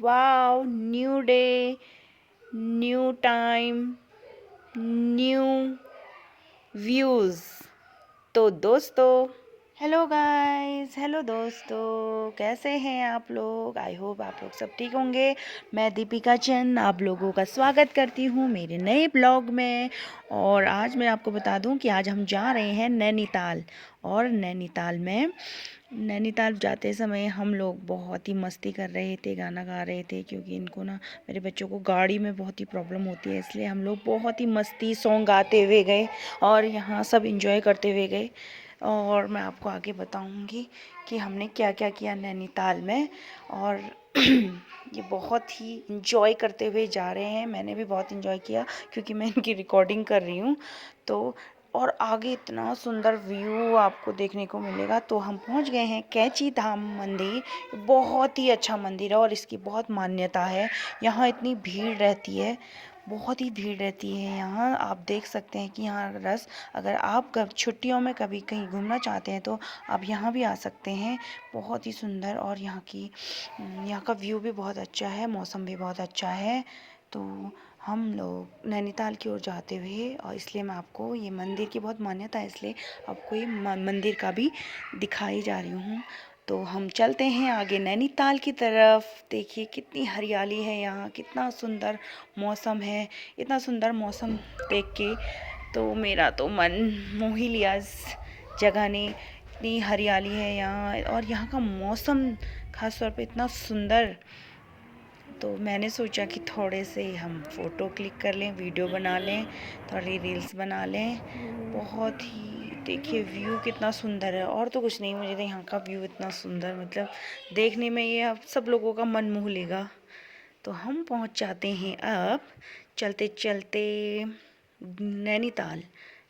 Wow, new day, new time, new views. तो दोस्तों, hello guys, hello दोस्तों, कैसे हैं आप लोग? आई होप आप लोग सब ठीक होंगे। मैं दीपिका चंद आप लोगों का स्वागत करती हूँ मेरे नए ब्लॉग में। और आज मैं आपको बता दूँ कि आज हम जा रहे हैं नैनीताल। और नैनीताल जाते समय हम लोग बहुत ही मस्ती कर रहे थे, गाना गा रहे थे, क्योंकि इनको ना, मेरे बच्चों को गाड़ी में बहुत ही प्रॉब्लम होती है, इसलिए हम लोग बहुत ही मस्ती सॉन्ग गाते हुए गए और यहाँ सब इंजॉय करते हुए गए। और मैं आपको आगे बताऊंगी कि हमने क्या क्या किया नैनीताल में। और ये बहुत ही इंजॉय करते हुए जा रहे हैं। मैंने भी बहुत इंजॉय किया क्योंकि मैं इनकी रिकॉर्डिंग कर रही हूँ। तो और आगे इतना सुंदर व्यू आपको देखने को मिलेगा। तो हम पहुंच गए हैं कैंची धाम मंदिर। बहुत ही अच्छा मंदिर है और इसकी बहुत मान्यता है। यहाँ इतनी भीड़ रहती है, बहुत ही भीड़ रहती है यहाँ। आप देख सकते हैं कि यहाँ रस, अगर आप छुट्टियों में कभी कहीं घूमना चाहते हैं तो आप यहाँ भी आ सकते हैं। बहुत ही सुंदर, और यहाँ का व्यू भी बहुत अच्छा है, मौसम भी बहुत अच्छा है। तो हम लोग नैनीताल की ओर जाते हुए, और इसलिए मैं आपको, ये मंदिर की बहुत मान्यता है, इसलिए आपको ये मंदिर का भी दिखाई जा रही हूँ। तो हम चलते हैं आगे नैनीताल की तरफ। देखिए कितनी हरियाली है यहाँ, कितना सुंदर मौसम है। इतना सुंदर मौसम देख के तो मेरा तो मन मोह ही लिया इस जगह ने। इतनी हरियाली है यहाँ, और यहाँ का मौसम खास तौर पे इतना सुंदर। तो मैंने सोचा कि थोड़े से हम फ़ोटो क्लिक कर लें, वीडियो बना लें, थोड़ी रील्स बना लें। बहुत ही, देखिए व्यू कितना सुंदर है। और तो कुछ नहीं, मुझे तो यहाँ का व्यू इतना सुंदर, मतलब देखने में ये अब सब लोगों का मन मोह लेगा। तो हम पहुँच जाते हैं अब चलते चलते नैनीताल।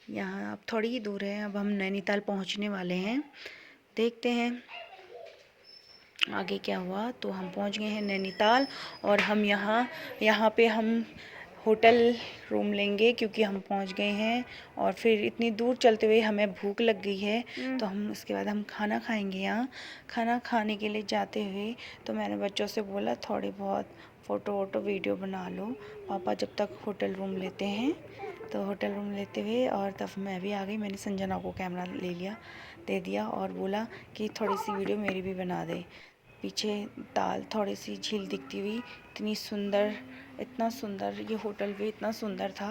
यहाँ अब थोड़ी ही दूर है, अब हम नैनीताल पहुँचने वाले हैं। देखते हैं आगे क्या हुआ। तो हम पहुंच गए हैं नैनीताल, और हम यहाँ पे हम होटल रूम लेंगे क्योंकि हम पहुंच गए हैं। और फिर इतनी दूर चलते हुए हमें भूख लग गई है, तो हम उसके बाद हम खाना खाएंगे। यहाँ खाना खाने के लिए जाते हुए तो मैंने बच्चों से बोला थोड़ी बहुत फ़ोटो वोटो वीडियो बना लो पापा, जब तक होटल रूम लेते हैं। तो होटल रूम लेते हुए और तब मैं भी आ गई। मैंने संजना को कैमरा दे दिया और बोला कि थोड़ी सी वीडियो मेरी भी बना दे। पीछे ताल, थोड़ी सी झील दिखती हुई, इतनी सुंदर, इतना सुंदर ये होटल भी इतना सुंदर था।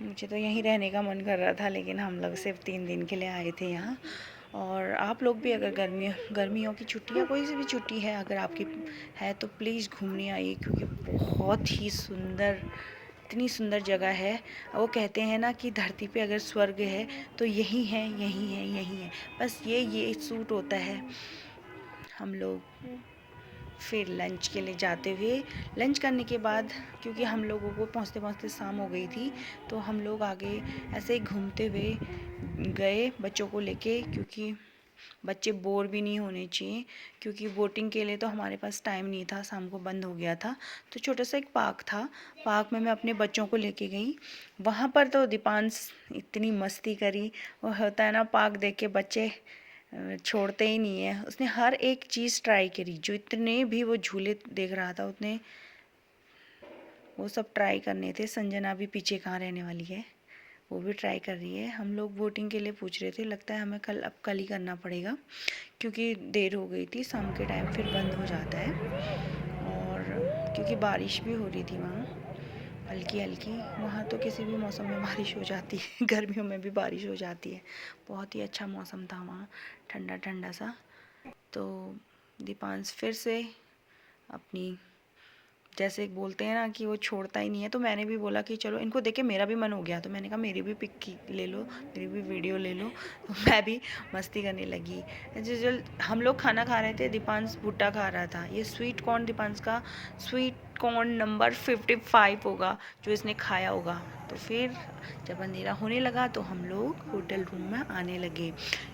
मुझे तो यहीं रहने का मन कर रहा था, लेकिन हम लोग सिर्फ 3 दिन के लिए आए थे यहाँ। और आप लोग भी अगर गर्मियों की छुट्टी या कोई सी भी छुट्टी है अगर आपकी है तो प्लीज़ घूमने आइए, क्योंकि बहुत ही सुंदर, इतनी सुंदर जगह है। वो कहते हैं ना कि धरती पे अगर स्वर्ग है तो यही है, यही है, यही है। बस ये सूट होता है। हम लोग फिर लंच के लिए जाते हुए, लंच करने के बाद, क्योंकि हम लोगों को पहुंचते पहुंचते शाम हो गई थी, तो हम लोग आगे ऐसे ही घूमते हुए गए बच्चों को लेके, क्योंकि बच्चे बोर भी नहीं होने चाहिए। क्योंकि बोटिंग के लिए तो हमारे पास टाइम नहीं था, शाम को बंद हो गया था। तो छोटा सा एक पार्क था, पार्क में मैं अपने बच्चों को लेके गई। वहाँ पर तो दीपांश इतनी मस्ती करी। वो होता है ना, पार्क देख के बच्चे छोड़ते ही नहीं है। उसने हर एक चीज़ ट्राई करी, जो इतने भी वो झूले देख रहा था उतने वो सब ट्राई करने थे। संजना भी पीछे कहाँ रहने वाली है, वो भी ट्राई कर रही है। हम लोग बोटिंग के लिए पूछ रहे थे, लगता है हमें कल ही करना पड़ेगा, क्योंकि देर हो गई थी। शाम के टाइम फिर बंद हो जाता है, और क्योंकि बारिश भी हो रही थी वहाँ हल्की हल्की। वहाँ तो किसी भी मौसम में बारिश हो जाती है गर्मियों में भी बारिश हो जाती है। बहुत ही अच्छा मौसम था वहाँ, ठंडा ठंडा सा। तो दीपांश फिर से अपनी, जैसे बोलते हैं ना कि वो छोड़ता ही नहीं है, तो मैंने भी बोला कि चलो, इनको देख के मेरा भी मन हो गया, तो मैंने कहा मेरी भी पिक ले लो, मेरी भी वीडियो ले लो। तो मैं भी मस्ती करने लगी। जो हम लोग खाना खा रहे थे, दीपांश भुट्टा खा रहा था। ये स्वीट कॉर्न दीपांश का स्वीट कॉर्न नंबर 55 होगा जो इसने खाया होगा। तो फिर जब अंधेरा होने लगा तो हम लोग होटल रूम में आने लगे,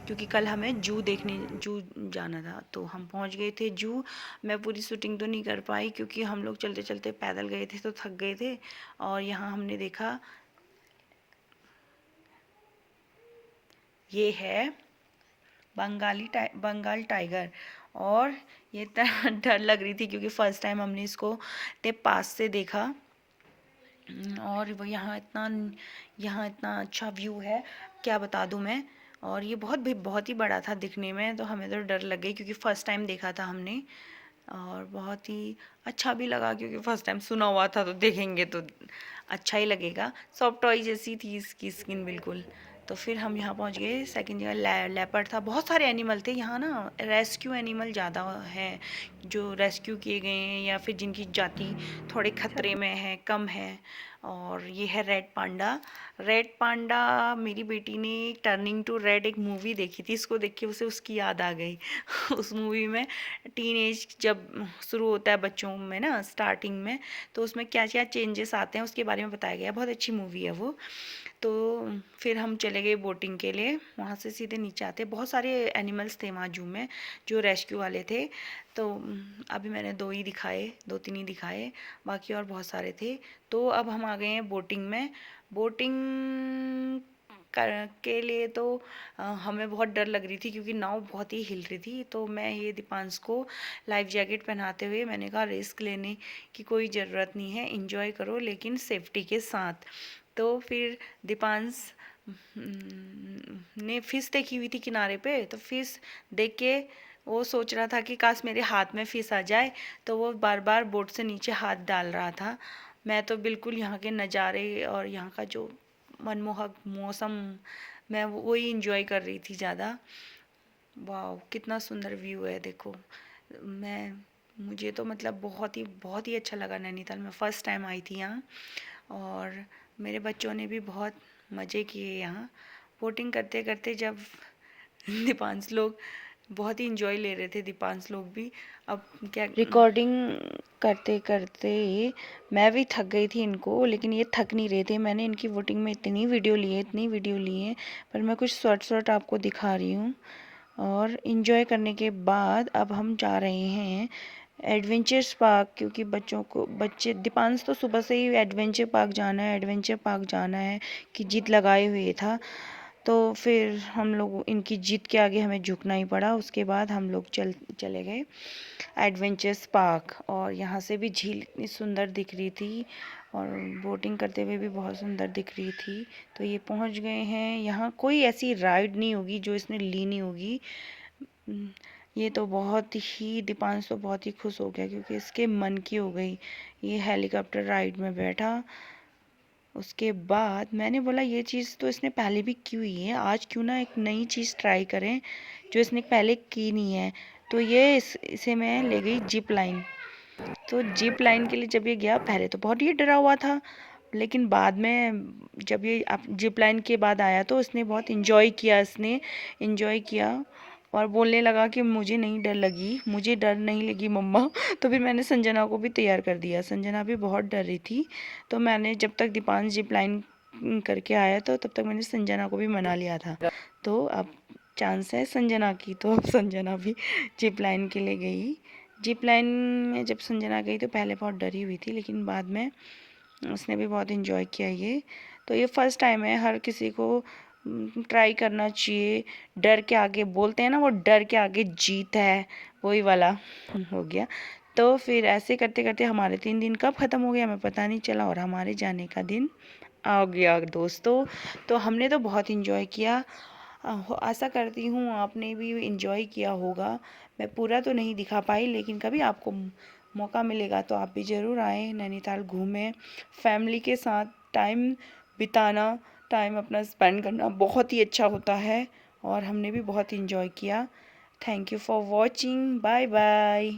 क्योंकि कल हमें जू जाना था। तो हम पहुंच गए थे जू। मैं पूरी शूटिंग तो नहीं कर पाई, क्योंकि हम लोग चलते चलते पैदल गए थे तो थक गए थे। और यहाँ हमने देखा, ये है बंगाल टाइगर। और ये इतना डर लग रही थी क्योंकि फ़र्स्ट टाइम हमने इसको इतने पास से देखा। और वो यहाँ इतना अच्छा व्यू है, क्या बता दूँ मैं। और ये बहुत ही बड़ा था दिखने में, तो हमें तो डर लग गई क्योंकि फ़र्स्ट टाइम देखा था हमने। और बहुत ही अच्छा भी लगा क्योंकि फ़र्स्ट टाइम सुना हुआ था, तो देखेंगे तो अच्छा ही लगेगा। सॉफ्ट टॉय जैसी थी इसकी स्किन बिल्कुल। तो फिर हम यहाँ पहुँच गए सेकंड जगह। लेपर्ड था, बहुत सारे एनिमल थे यहाँ ना। रेस्क्यू एनिमल ज़्यादा हैं, जो रेस्क्यू किए गए हैं या फिर जिनकी जाति थोड़े खतरे में है, कम है। और ये है रेड पांडा। रेड पांडा, मेरी बेटी ने टर्निंग टू रेड एक मूवी देखी थी, इसको देख के उसे उसकी याद आ गई। उस मूवी में टीन एज जब शुरू होता है बच्चों में ना, स्टार्टिंग में, तो उसमें क्या क्या चेंजेस आते हैं उसके बारे में बताया गया है। बहुत अच्छी मूवी है वो। तो फिर हम चले गए बोटिंग के लिए, वहाँ से सीधे नीचे आते बहुत सारे एनिमल्स थे वहाँ जू में जो रेस्क्यू वाले थे। तो अभी मैंने 2-3 ही दिखाए, बाकी और बहुत सारे थे। तो अब हम आ गए हैं बोटिंग में। बोटिंग के लिए तो हमें बहुत डर लग रही थी क्योंकि नाव बहुत ही हिल रही थी। तो मैं ये दीपांश को लाइफ जैकेट पहनाते हुए मैंने कहा रिस्क लेने की कोई ज़रूरत नहीं है, इंजॉय करो लेकिन सेफ्टी के साथ। तो फिर दीपांश ने फ़िश देखी हुई थी किनारे पे, तो फ़िश देख के वो सोच रहा था कि काश मेरे हाथ में फ़िश आ जाए, तो वो बार बार बोट से नीचे हाथ डाल रहा था। मैं तो बिल्कुल यहाँ के नज़ारे और यहाँ का जो मनमोहक मौसम, मैं वही इंजॉय कर रही थी ज़्यादा। वाह कितना सुंदर व्यू है देखो। मैं मुझे तो मतलब बहुत ही अच्छा लगा नैनीताल में, फ़र्स्ट टाइम आई थी यहाँ। और मेरे बच्चों ने भी बहुत मज़े किए यहाँ बोटिंग करते करते। जब दीपांश लोग बहुत ही इंजॉय ले रहे थे, दीपांश लोग भी। अब क्या रिकॉर्डिंग करते करते मैं भी थक गई थी इनको, लेकिन ये थक नहीं रहे थे। मैंने इनकी बोटिंग में इतनी वीडियो ली है, पर मैं कुछ शॉर्ट आपको दिखा रही हूँ। और इन्जॉय करने के बाद अब हम जा रहे हैं एडवेंचर्स पार्क, क्योंकि बच्चे दीपांश तो सुबह से ही एडवेंचर पार्क जाना है कि जिद लगाए हुए था। तो फिर हम लोग इनकी जिद के आगे हमें झुकना ही पड़ा। उसके बाद हम लोग चले गए एडवेंचर्स पार्क। और यहाँ से भी झील इतनी सुंदर दिख रही थी और बोटिंग करते हुए भी बहुत सुंदर दिख रही थी। तो ये पहुँच गए हैं। यहाँ कोई ऐसी राइड नहीं होगी जो इसने ली नहीं होगी। ये तो बहुत ही दीपांश तो बहुत ही खुश हो गया क्योंकि इसके मन की हो गई। ये हेलीकॉप्टर राइड में बैठा। उसके बाद मैंने बोला ये चीज़ तो इसने पहले भी की हुई है, आज क्यों ना एक नई चीज़ ट्राई करें जो इसने पहले की नहीं है। तो ये इसे मैं ले गई जिप लाइन। तो जिप लाइन के लिए जब ये गया, पहले तो बहुत ही डरा हुआ था, लेकिन बाद में जब ये जिप लाइन के बाद आया तो इसने बहुत इन्जॉय किया और बोलने लगा कि मुझे डर नहीं लगी मम्मा। तो फिर मैंने संजना को भी तैयार कर दिया, संजना भी बहुत डर रही थी। तो मैंने जब तक दीपांश जिप लाइन करके आया तो तब तक मैंने संजना को भी मना लिया था। तो अब चांस है संजना की, तो अब संजना भी जिप लाइन के लिए गई। जिप लाइन में जब संजना गई तो पहले बहुत डरी हुई थी, लेकिन बाद में उसने भी बहुत इन्जॉय किया ये। तो ये फ़र्स्ट टाइम है, हर किसी को ट्राई करना चाहिए। डर के आगे बोलते हैं ना, वो डर के आगे जीत है, वही वाला हो गया। तो फिर ऐसे करते करते हमारे 3 दिन कब ख़त्म हो गया हमें पता नहीं चला और हमारे जाने का दिन आ गया दोस्तों। तो हमने तो बहुत इन्जॉय किया। आशा करती हूँ आपने भी इन्जॉय किया होगा। मैं पूरा तो नहीं दिखा पाई, लेकिन कभी आपको मौका मिलेगा तो आप भी ज़रूर आएँ, नैनीताल घूमें। फैमिली के साथ टाइम अपना स्पेंड करना बहुत ही अच्छा होता है और हमने भी बहुत इन्जॉय किया। Thank you for watching. Bye bye.